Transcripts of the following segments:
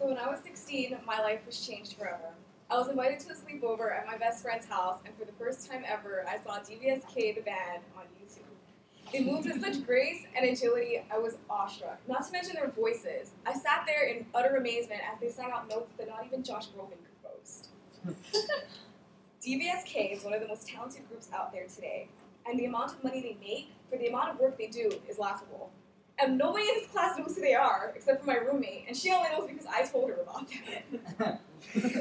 So when I was 16, my life was changed forever. I was invited to a sleepover at my best friend's house, and for the first time ever, I saw DBSK, the band, on YouTube. They moved with such grace and agility, I was awestruck. Not to mention their voices. I sat there in utter amazement as they sang out notes that not even Josh Groban could boast. DBSK is one of the most talented groups out there today, and the amount of money they make for the amount of work they do is laughable. And nobody in this class knows who they are, except for my roommate, and she only knows because I told her about them.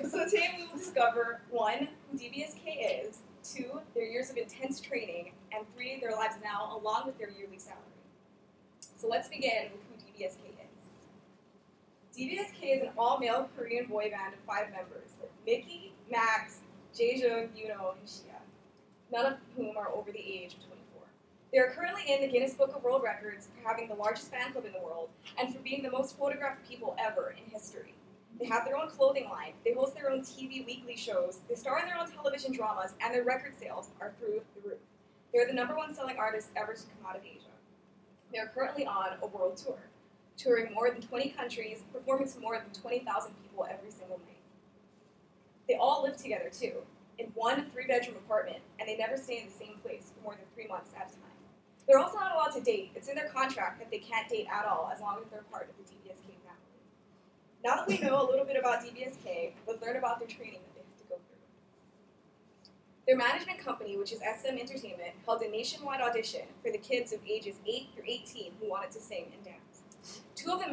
So today we will discover 1, who DBSK is, 2, their years of intense training, and 3, their lives now, along with their yearly salary. So let's begin with who DBSK is. DBSK is an all-male Korean boy band of 5 members, Mickey, Max, Jaejung, Yuno, and Shia, none of whom are over the age of 24. They are currently in the Guinness Book of World Records for having the largest fan club in the world and for being the most photographed people ever in history. They have their own clothing line, they host their own TV weekly shows, they star in their own television dramas, and their record sales are through the roof. They are the #1 selling artists ever to come out of Asia. They are currently on a world tour, touring more than 20 countries, performing to more than 20,000 people every single night. They all live together too, in one 3-bedroom apartment, and they never stay in the same place for more than 3 months at a time. They're also not allowed to date. It's in their contract that they can't date at all as long as they're part of the DBSK family. Now that we know a little bit about DBSK, let's learn about their training that they have to go through. Their management company, which is SM Entertainment, held a nationwide audition for the kids of ages 8 through 18 who wanted to sing and dance. Two of the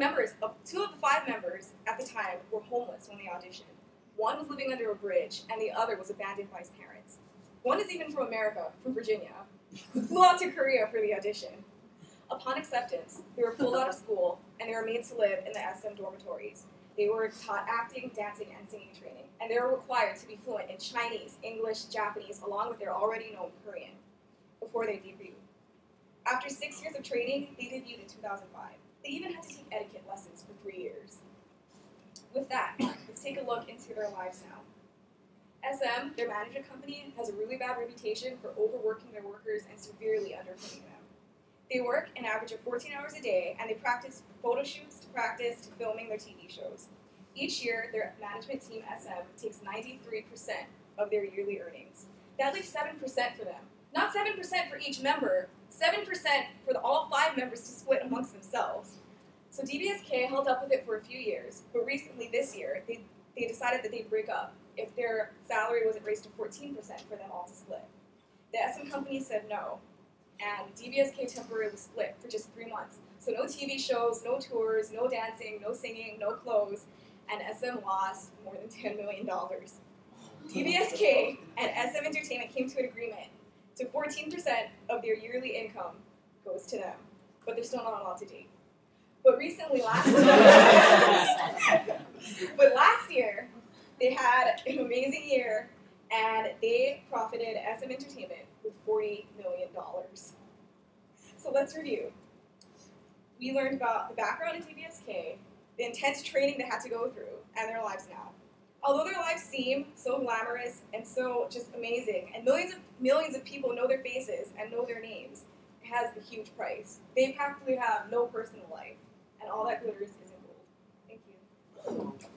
5 members at the time were homeless when they auditioned. One was living under a bridge, and the other was abandoned by his parents. One is even from America, from Virginia, who flew out to Korea for the audition. Upon acceptance, they were pulled out of school, and they were made to live in the SM dormitories. They were taught acting, dancing, and singing training, and they were required to be fluent in Chinese, English, Japanese, along with their already known Korean, before they debuted. After 6 years of training, they debuted in 2005. They even had to take etiquette lessons for 3 years. With that, let's take a look into their lives now. SM, their management company, has a really bad reputation for overworking their workers and severely underpaying them. They work an average of 14 hours a day, and they practice photo shoots to practice to filming their TV shows. Each year, their management team, SM, takes 93% of their yearly earnings. That leaves 7% for them. Not 7% for each member, 7% for all 5 members to split amongst themselves. So DBSK held up with it for a few years, but recently this year, they decided that they'd break up if their salary wasn't raised to 14% for them all to split. The SM company said no, and DBSK temporarily split for just 3 months. So no TV shows, no tours, no dancing, no singing, no clothes, and SM lost more than $10 million. DBSK and SM Entertainment came to an agreement to 14% of their yearly income goes to them, but they're still not allowed to date. But recently, last year, they had an amazing year, and they profited SM Entertainment with $40 million. So let's review. We learned about the background of DBSK, the intense training they had to go through, and their lives now. Although their lives seem so glamorous and so just amazing, and millions of people know their faces and know their names, it has a huge price. They practically have no personal life, and all that glitters isn't gold. Thank you.